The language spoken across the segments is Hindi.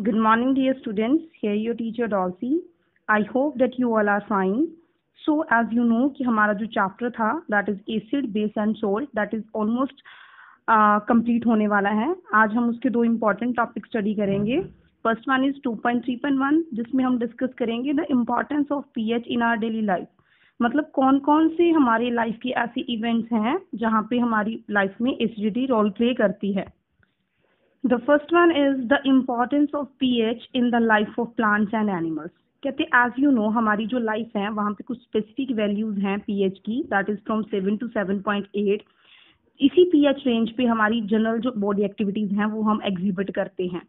Good morning, dear students. Here your teacher Dolcy. I hope that you all are fine. So, as you know कि हमारा जो चैप्टर था that is acid, base and salt that is almost complete होने वाला है. आज हम उसके दो important topic study करेंगे. First one is 2.3.1 जिसमें हम discuss करेंगे the importance of pH in our daily life. मतलब कौन कौन से हमारी लाइफ के ऐसे इवेंट्स हैं जहाँ पे हमारी लाइफ में एसिडिटी रोल प्ले करती है. The first one is the importance of pH in the life of plants and animals. कहते हैं as you know हमारी जो लाइफ है वहाँ पे कुछ स्पेसिफिक वैल्यूज हैं pH की that is from 7 to 7.8. इसी pH रेंज पे हमारी जनरल जो बॉडी एक्टिविटीज हैं वो हम एग्जिबिट करते हैं.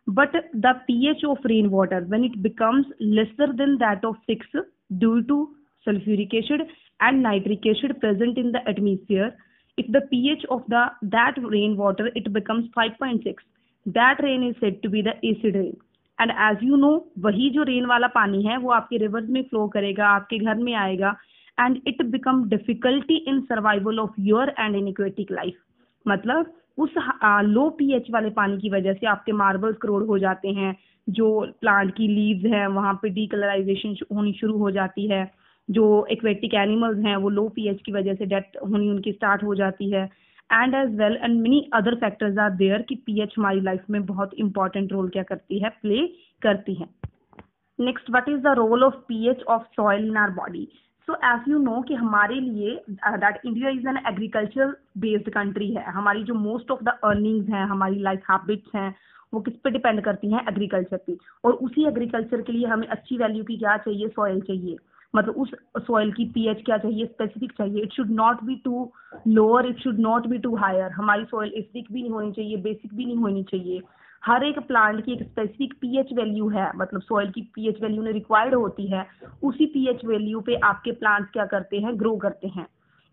But the pH of rainwater when it becomes lesser than that of 6 due to sulfuric acid and nitric acid present in the atmosphere. If the pH of that rainwater it becomes 5.6, that rain is said to be the acid rain. And as you know, वही जो रेन वाला पानी है वो आपके रिवर्स में फ्लो करेगा, आपके घर में आएगा, and it become difficulty in survival of your and in aquatic life. मतलब उस लो pH वाले पानी की वजह से आपके मार्बल्स करोड़ हो जाते हैं, जो प्लांट की लीव्स हैं वहाँ पे डीकलराइजेशन होनी शुरू हो जाती है, जो एक्वेटिक एनिमल्स हैं वो लो पीएच की वजह से डेथ होनी उनकी स्टार्ट हो जाती है. And as well and many other factors are there कि पीएच हमारी लाइफ में बहुत इंपॉर्टेंट रोल क्या करती है, प्ले करती है. Next, what is the role of pH of soil in our body. So as you know कि हमारे लिए that India is an agriculture based country है. हमारी जो मोस्ट ऑफ द अर्निंग्स हैं, हमारी लाइफ हैबिट्स हैं, वो किस पे डिपेंड करती हैं, एग्रीकल्चर पे. और उसी एग्रीकल्चर के लिए हमें अच्छी वैल्यू की क्या चाहिए, सॉइल चाहिए. मतलब उस सॉइल की पीएच क्या चाहिए, स्पेसिफिक चाहिए. It should not be too lower, it should not be too higher. हमारी सॉइल एसिडिक भी नहीं होनी चाहिए, बेसिक भी नहीं होनी चाहिए. हर एक प्लांट की एक स्पेसिफिक पीएच वैल्यू है, मतलब सॉइल की पीएच वैल्यू ने रिक्वायर्ड होती है. उसी पीएच वैल्यू पे आपके प्लांट्स क्या करते हैं, ग्रो करते हैं.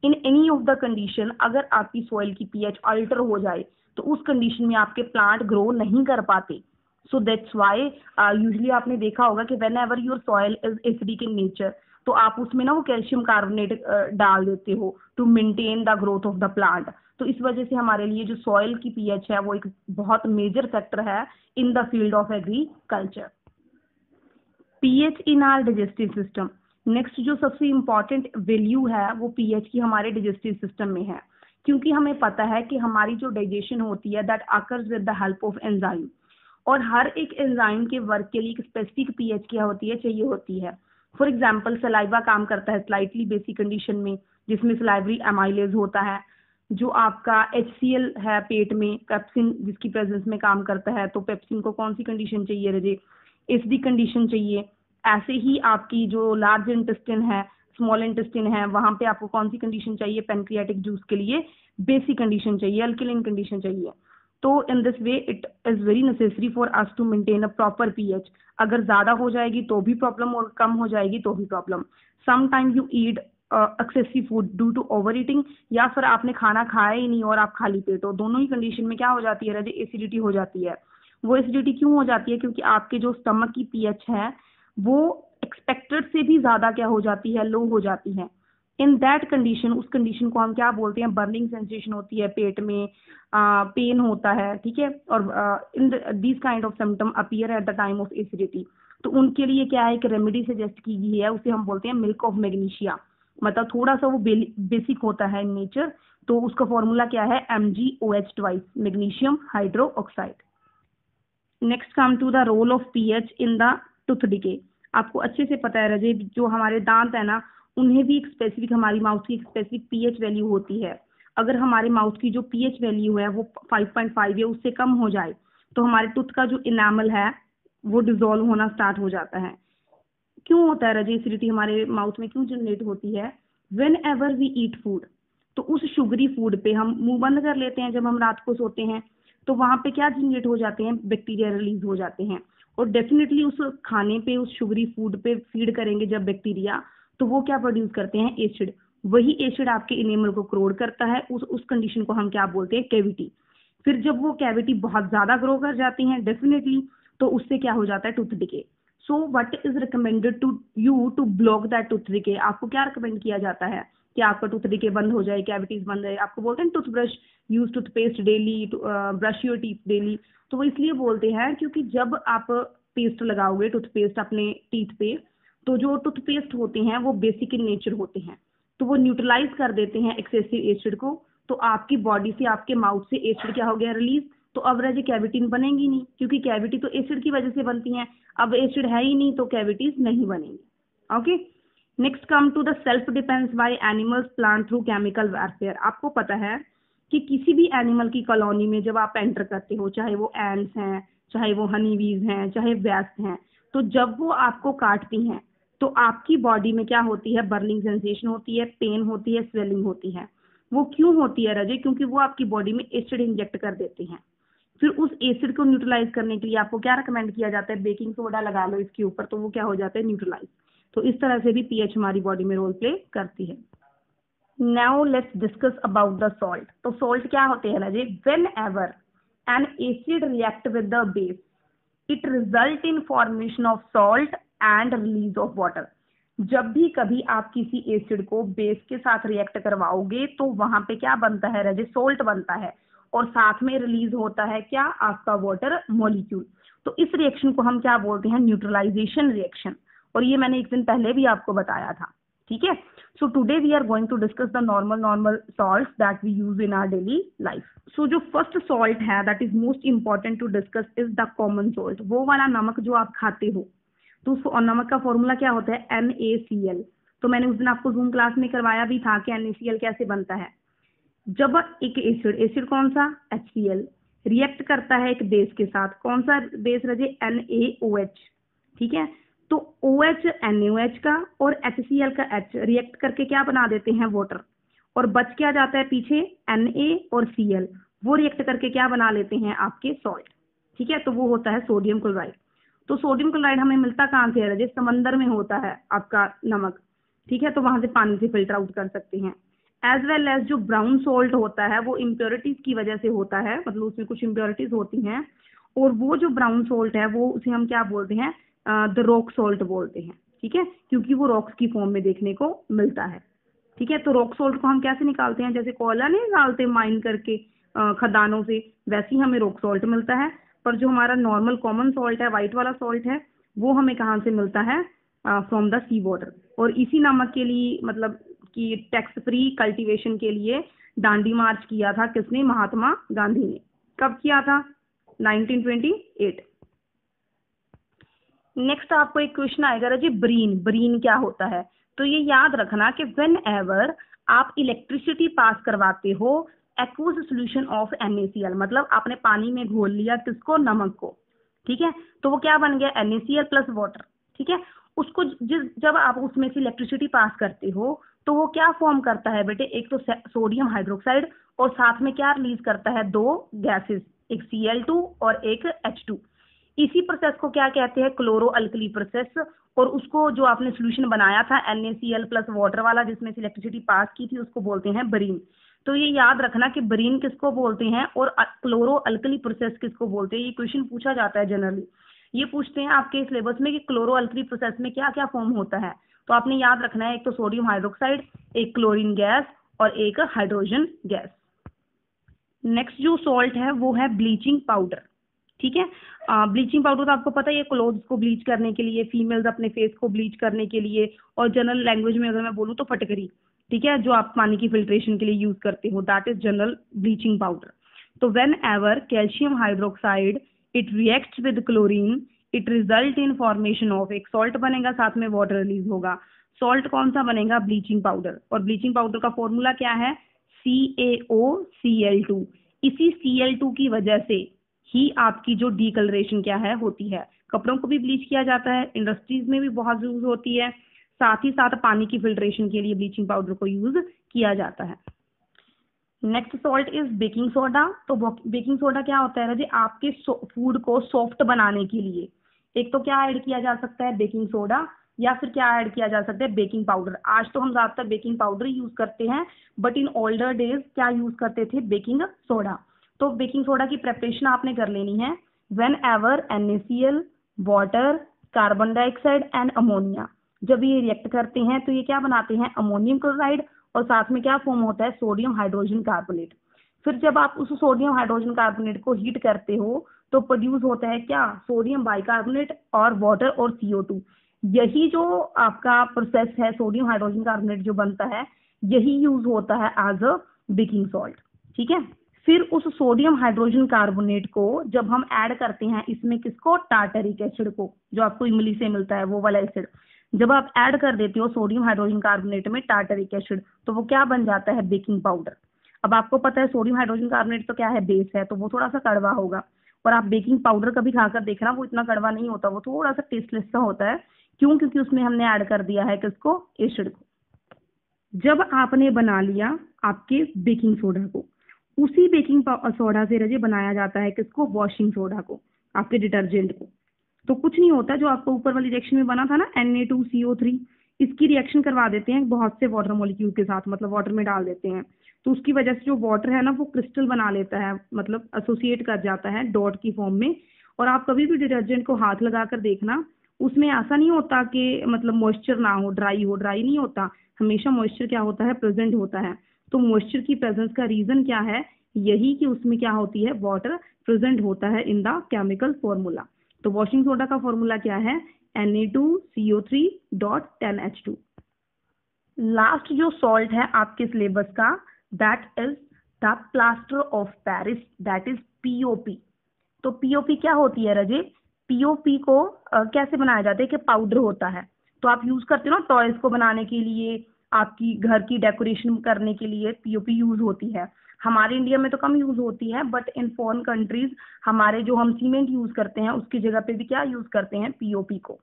In any of the condition अगर आपकी सॉइल की पीएच अल्टर हो जाए तो उस कंडीशन में आपके प्लांट ग्रो नहीं कर पाते. सो दैट्स वाई यूजली आपने देखा होगा कि when ever your soil is acidic in nature तो आप उसमें ना वो कैल्शियम कार्बोनेट डाल देते हो to maintain the growth of the plant. तो इस वजह से हमारे लिए जो सॉइल की पीएच है वो एक बहुत मेजर फैक्टर है in the field of agriculture. PH in our digestive system. Next जो सबसे इम्पोर्टेंट वैल्यू है वो पीएच की हमारे डाइजेस्टिव सिस्टम में है, क्योंकि हमें पता है कि हमारी जो डाइजेशन होती है that occurs with the help of enzyme. और हर एक एंजाइम के वर्क के लिए एक स्पेसिफिक पीएच क्या होती है, चाहिए होती है. फॉर एग्जाम्पल सलाइवा काम करता है स्लाइटली बेसिक कंडीशन में, जिसमें सलाइवरी एमाइलेज होता है. जो आपका HCl है पेट में, पेप्सिन जिसकी प्रेजेंस में काम करता है, तो पेप्सिन को कौन सी कंडीशन चाहिए रजे, एसिडिक कंडीशन चाहिए. ऐसे ही आपकी जो लार्ज इंटेस्टिन है, स्मॉल इंटेस्टिन है, वहां पे आपको कौन सी कंडीशन चाहिए, पेनक्रियाटिक जूस के लिए बेसिक कंडीशन चाहिए, अल्कलिन कंडीशन चाहिए. तो in this way it is very necessary for us to maintain a proper pH. अगर ज्यादा हो जाएगी तो भी प्रॉब्लम और कम हो जाएगी तो भी problem. Some time you eat excessive food due to over eating, या फिर आपने खाना खाया ही नहीं और आप खाली पेट हो. दोनों ही कंडीशन में क्या हो जाती है, एसिडिटी हो जाती है. वो एसिडिटी क्यों हो जाती है, क्योंकि आपके जो स्टमक की पीएच है वो एक्सपेक्टेड से भी ज्यादा क्या हो जाती है, लो हो जाती है. इन दैट कंडीशन, उस कंडीशन को हम क्या बोलते हैं, बर्निंग सेंसेशन होती है पेट में, पेन होता है, ठीक है. और in this kind of symptom appear at the time of acidity. तो उनके लिए क्या है, एक रेमेडी सजेस्ट की गई है, उसे हम बोलते हैं मिल्क ऑफ मैग्नीशिया. मतलब थोड़ा सा वो बेसिक होता है इन नेचर. तो उसका फॉर्मूला क्या है, MgOH2, magnesium hydroxide. Next come to the role of pH in the tooth decay. आपको अच्छे से पता है रजे, जो हमारे दांत है ना उन्हें भी एक स्पेसिफिक, हमारी माउथ की एक स्पेसिफिक पीएच वैल्यू होती है. अगर हमारे माउथ की जो पीएच वैल्यू है वो 5.5 या उससे कम हो जाए तो हमारे टूथ का जो इनामल है वो डिजोल्व होना स्टार्ट हो जाता है. क्यों होता है रजे, एसिडिटी हमारे माउथ में क्यों जनरेट होती है, whenever we eat food. तो उस शुगरी फूड पे हम मुंह बंद कर लेते हैं जब हम रात को सोते हैं, तो वहां पे क्या जनरेट हो जाते हैं, बैक्टीरिया रिलीज हो जाते हैं. और डेफिनेटली उस खाने पे, उस शुगरी फूड पे फीड करेंगे जब बैक्टीरिया, तो वो क्या प्रोड्यूस करते हैं, एसिड. वही एसिड आपके इनेमल को क्रोड करता है. उस कंडीशन को हम क्या बोलते हैं, कैविटी. फिर जब वो कैविटी बहुत ज्यादा ग्रो कर जाती है डेफिनेटली, तो उससे क्या हो जाता है, tooth decay. So what is recommended to you to block that tooth decay. आपको क्या रिकमेंड किया जाता है कि आपका टूथ डिके बंद हो जाए, कैविटीज बंद है। आपको बोलते हैं toothbrush, use toothpaste daily, brush your teeth daily. तो वो इसलिए बोलते हैं क्योंकि जब आप पेस्ट लगाओगे, टूथपेस्ट अपने टीथ पे, तो जो टूथपेस्ट होते हैं वो बेसिक इन नेचर होते हैं, तो वो न्यूट्रलाइज कर देते हैं एक्सेसिव एसिड को। तो आपकी बॉडी से, आपके माउथ से एसिड क्या हो गया, रिलीज। तो अब रजे कैविटी बनेंगी नहीं, क्योंकि कैविटी तो एसिड की वजह से बनती है। अब एसिड है ही नहीं तो कैविटीज नहीं बनेंगी। Okay, next come to the self defence by animals plant through chemical warfare. आपको पता है कि किसी भी एनिमल की कॉलोनी में जब आप एंटर करते हो, चाहे वो एंड्स हैं, चाहे वो हनीबीज हैं, चाहे वैस्प हैं, तो जब वो आपको काटती हैं तो आपकी बॉडी में क्या होती है, बर्निंग सेंसेशन होती है, पेन होती है, स्वेलिंग होती है। वो क्यों होती है रजे, क्योंकि वो आपकी बॉडी में एसिड इंजेक्ट कर देते हैं। फिर उस एसिड को न्यूट्रलाइज करने के लिए आपको क्या रिकमेंड किया जाता है, बेकिंग सोडा लगा लो इसके ऊपर, तो वो क्या हो जाता है, न्यूट्रलाइज। तो इस तरह से भी पीएच हमारी बॉडी में रोल प्ले करती है। Now let's discuss about the salt. तो सॉल्ट क्या होते हैं रजे, when ever N acid react with the base it result in formation of salt and release of water. जब भी कभी आप किसी एसिड को बेस के साथ रिएक्ट करवाओगे तो वहां पे क्या बनता है रजे, सोल्ट बनता है, और साथ में रिलीज होता है क्या, आपका वाटर मॉलिक्यूल। तो इस रिएक्शन को हम क्या बोलते हैं, न्यूट्रलाइजेशन रिएक्शन। और ये मैंने एक दिन पहले भी आपको बताया था, ठीक है। So today we are going to discuss the normal salts that we use in our daily life. So जो फर्स्ट सॉल्ट है that is most important to discuss is the common salt. वो वाला नमक जो आप खाते हो, तो उस नमक का फॉर्मूला क्या होता है, NaCl। तो मैंने उस दिन आपको जूम क्लास में करवाया भी था कि NaCl कैसे बनता है। जब एक एसिड कौन सा, HCl, रिएक्ट करता है एक बेस के साथ, कौन सा बेस रजे, NaOH, ठीक है। तो OH NaOH का और HCl का H रिएक्ट करके क्या बना देते हैं, वाटर। और बच क्या जाता है पीछे, Na और Cl, वो रिएक्ट करके क्या बना लेते हैं, आपके सॉल्ट, ठीक है। तो वो होता है सोडियम क्लोराइड। तो सोडियम क्लोराइड हमें मिलता कहाँ से है रजे, समंदर में होता है आपका नमक, ठीक है। तो वहां से पानी से फिल्टर आउट कर सकते हैं। एज वेल एज जो ब्राउन सोल्ट होता है वो इम्प्योरिटीज की वजह से होता है, मतलब उसमें कुछ इम्प्योरिटीज होती हैं, और वो जो ब्राउन सोल्ट है वो उसे हम क्या बोलते हैं, द रॉक सोल्ट बोलते हैं, ठीक है, क्योंकि वो रॉक्स की फॉर्म में देखने को मिलता है, ठीक है। तो रॉक सोल्ट को हम कैसे निकालते हैं, जैसे कोयला नहीं निकालते माइन करके खदानों से, वैसे ही हमें रॉक सोल्ट मिलता है। पर जो हमारा नॉर्मल कॉमन सॉल्ट है, व्हाइट वाला सॉल्ट है, वो हमें कहाँ से मिलता है, फ्रॉम द सी वाटर। और इसी नमक के लिए, मतलब कि टैक्स फ्री कल्टीवेशन के लिए दांडी मार्च किया था किसने, महात्मा गांधी ने। कब किया था, 1928। नेक्स्ट आपको एक क्वेश्चन आएगा जी, ब्रीन। ब्रीन क्या होता है, तो ये याद रखना कि व्हेन एवर आप इलेक्ट्रिसिटी पास करवाते हो एक्वस सोल्यूशन ऑफ NaCl, मतलब आपने पानी में घोल लिया किसको, नमक को, ठीक है। तो वो क्या बन गया, NaCl प्लस वाटर, ठीक है। उसको जब आप उसमें से इलेक्ट्रिसिटी पास करते हो तो वो क्या फॉर्म करता है बेटे, एक तो सोडियम हाइड्रोक्साइड, और साथ में क्या रिलीज करता है, दो गैसेस, एक Cl2 और एक H2। इसी प्रोसेस को क्या कहते हैं, क्लोरो अल्कली प्रोसेस। और उसको जो आपने सोल्यूशन बनाया था NaCl प्लस वाटर वाला जिसमें से इलेक्ट्रिसिटी पास की थी, उसको बोलते हैं बरीन। तो ये याद रखना कि बरीन किसको बोलते हैं और क्लोरो अल्कली प्रोसेस किसको बोलते हैं। ये क्वेश्चन पूछा जाता है जनरली, ये पूछते हैं आपके सिलेबस में कि क्लोरो अल्कली प्रोसेस में क्या क्या फॉर्म होता है। तो आपने याद रखना है, एक तो सोडियम हाइड्रोक्साइड, एक क्लोरीन गैस और एक हाइड्रोजन गैस। नेक्स्ट जो सॉल्ट है वो है ब्लीचिंग पाउडर, ठीक है। ब्लीचिंग पाउडर तो आपको पता है, ये क्लोथ्स को ब्लीच करने के लिए, फीमेल्स अपने फेस को ब्लीच करने के लिए, और जनरल लैंग्वेज में अगर मैं बोलूँ तो फटकरी, ठीक है, जो आप पानी की फिल्ट्रेशन के लिए यूज करते हो, that is general bleaching powder. तो whenever calcium hydroxide it reacts with chlorine it result in formation of, एक सॉल्ट बनेगा साथ में वाटर रिलीज होगा। सॉल्ट कौन सा बनेगा, ब्लीचिंग पाउडर। और ब्लीचिंग पाउडर का फॉर्मूला क्या है, CaOCl2। इसी Cl2 की वजह से ही आपकी जो डीकलरेशन क्या है होती है। कपड़ों को भी ब्लीच किया जाता है, इंडस्ट्रीज में भी बहुत यूज होती है, साथ ही साथ पानी की फिल्ट्रेशन के लिए ब्लीचिंग पाउडर को यूज किया जाता है। Next salt is baking soda. तो बेकिंग सोडा क्या होता है जी, आपके फूड को सॉफ्ट बनाने के लिए एक तो क्या ऐड किया जा सकता है, बेकिंग सोडा, या फिर क्या ऐड किया जा सकता है, बेकिंग पाउडर। आज तो हम ज्यादातर बेकिंग पाउडर यूज करते हैं, बट इन ओल्डर डेज क्या यूज करते थे, बेकिंग सोडा। तो बेकिंग सोडा की प्रेपरेशन आपने कर लेनी है। When ever NaCl, water, carbon dioxide and ammonia जब ये रिएक्ट करते हैं तो ये क्या बनाते हैं, अमोनियम क्लोराइड, और साथ में क्या फॉर्म होता है, सोडियम हाइड्रोजन कार्बोनेट। फिर जब आप उस सोडियम हाइड्रोजन कार्बोनेट को हीट करते हो तो प्रोड्यूस होता है क्या, सोडियम बाइकार्बोनेट और वाटर और CO2। यही जो आपका प्रोसेस है, सोडियम हाइड्रोजन कार्बोनेट जो बनता है, यही यूज होता है एज अ बेकिंग सॉल्ट। ठीक है। फिर उस सोडियम हाइड्रोजन कार्बोनेट को जब हम ऐड करते हैं इसमें किसको, टार्टरिक एसिड को, जो आपको इमली से मिलता है वो वाला एसिड। जब आप ऐड कर देते हो सोडियम हाइड्रोजन कार्बोनेट में टार्टरिक एसिड, तो वो क्या बन जाता है, बेकिंग पाउडर। अब आपको पता है सोडियम हाइड्रोजन कार्बोनेट तो क्या है, बेस है, तो वो थोड़ा सा कड़वा होगा। और आप बेकिंग पाउडर कभी खाकर देखना, वो इतना कड़वा नहीं होता, वो थोड़ा सा टेस्टलेस सा होता है। क्यों, क्योंकि उसमें हमने ऐड कर दिया है किसको, एसिड को। जब आपने बना लिया आपके बेकिंग सोडा को, उसी बेकिंग सोडा से रजे बनाया जाता है किसको, वॉशिंग सोडा को, आपके डिटर्जेंट को। तो कुछ नहीं होता, जो आपको ऊपर वाली रिएक्शन में बना था ना Na2CO3, इसकी रिएक्शन करवा देते हैं बहुत से वाटर मॉलिक्यूल के साथ, मतलब वाटर में डाल देते हैं। तो उसकी वजह से जो वाटर है ना वो क्रिस्टल बना लेता है, मतलब एसोसिएट कर जाता है डॉट की फॉर्म में। और आप कभी भी डिटर्जेंट को हाथ लगाकर देखना, उसमें ऐसा नहीं होता कि मतलब मॉइस्चर ना हो, ड्राई हो, ड्राई नहीं होता, हमेशा मॉइस्चर क्या होता है, प्रेजेंट होता है। तो मॉइस्चर की प्रेजेंस का रीजन क्या है, यही कि उसमें क्या होती है, वाटर प्रेजेंट होता है इन द केमिकल फॉर्मूला। तो वॉशिंग सोडा का फॉर्मूला क्या है, Na2CO3.10H2। लास्ट जो सॉल्ट है आपके सिलेबस का, that is the plaster of Paris, that is POP। तो POP क्या होती है रजे, POP को कैसे बनाया जाता है कि पाउडर होता है। तो आप यूज करते हो ना टॉयज को बनाने के लिए, आपकी घर की डेकोरेशन करने के लिए POP यूज होती है। हमारे इंडिया में तो कम यूज होती है, बट इन फॉरेन कंट्रीज हमारे जो हम सीमेंट यूज करते हैं उसकी जगह पे भी क्या यूज करते हैं, POP को।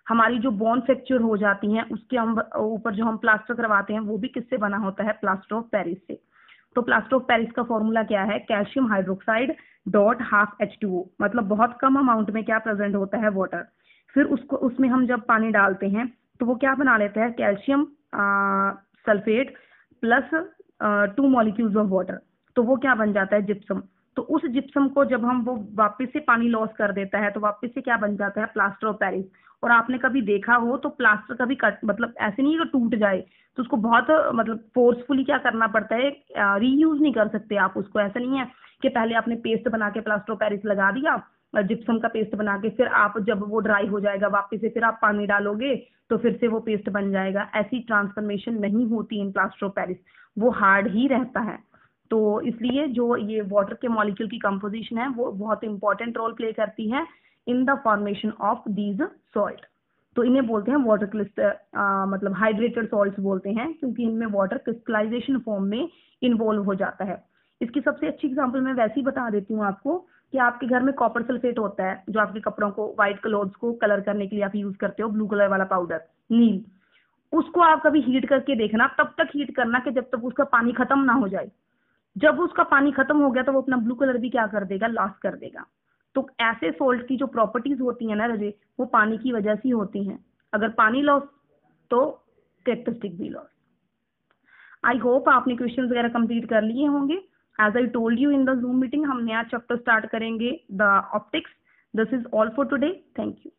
हमारी जो बोन फ्रैक्चर हो जाती हैं उसके हम ऊपर जो हम प्लास्टर करवाते हैं वो भी किससे बना होता है, प्लास्टर ऑफ पेरिस से। तो प्लास्टर ऑफ पेरिस का फॉर्मूला क्या है, calcium hydroxide dot half H2O, मतलब बहुत कम अमाउंट में क्या प्रेजेंट होता है, वाटर। फिर उसको उसमें हम जब पानी डालते हैं तो वो क्या बना लेता है, calcium sulphate plus 2 molecules of water, तो वो क्या बन जाता है, जिप्सम। तो उस जिप्सम को जब हम वो वापस से पानी लॉस कर देता है तो वापस से क्या बन जाता है, प्लास्टर ऑफ पेरिस। और आपने कभी देखा हो तो प्लास्टर कभी कट, मतलब ऐसे नहीं है कि टूट जाए, तो उसको बहुत मतलब फोर्सफुली क्या करना पड़ता है, रीयूज नहीं कर सकते आप उसको। ऐसा नहीं है कि पहले आपने पेस्ट बना के प्लास्टर ऑफ पेरिस लगा दिया, जिप्सम का पेस्ट बना के, फिर आप जब वो ड्राई हो जाएगा वापस से फिर आप पानी डालोगे तो फिर से वो पेस्ट बन जाएगा। ऐसी ट्रांसफॉर्मेशन नहीं होती इन प्लास्टर ऑफ पेरिस, वो हार्ड ही रहता है। तो इसलिए जो ये वाटर के मॉलिक्यूल की कंपोजिशन है वो बहुत इंपॉर्टेंट रोल प्ले करती है in the formation of these salt. तो इन्हें बोलते हैं वाटर मतलब हाइड्रेटेड सॉल्ट्स बोलते हैं, क्योंकि इनमें वाटर क्रिस्टलाइजेशन फॉर्म में इन्वॉल्व हो जाता है। इसकी सबसे अच्छी एग्जांपल मैं वैसे ही बता देती हूँ आपको कि आपके घर में कॉपर सल्फेट होता है, जो आपके कपड़ों को, व्हाइट क्लोथ्स को कलर करने के लिए आप यूज करते हो, ब्लू कलर वाला पाउडर, नील। उसको आप कभी हीट करके देखना, तब तक हीट करना कि जब तक उसका पानी खत्म ना हो जाए। जब उसका पानी खत्म हो गया तो वो अपना ब्लू कलर भी क्या कर देगा, लॉस कर देगा। तो ऐसे सोल्ट की जो प्रॉपर्टीज होती है ना रजे, वो पानी की वजह से होती हैं। अगर पानी लॉस तो कैरेक्टरिस्टिक भी लॉस। आई होप आपने क्वेश्चंस वगैरह कंप्लीट कर लिए होंगे। As I told you in the Zoom meeting, हम नया चैप्टर स्टार्ट करेंगे, the optics. This is all for today, thank you.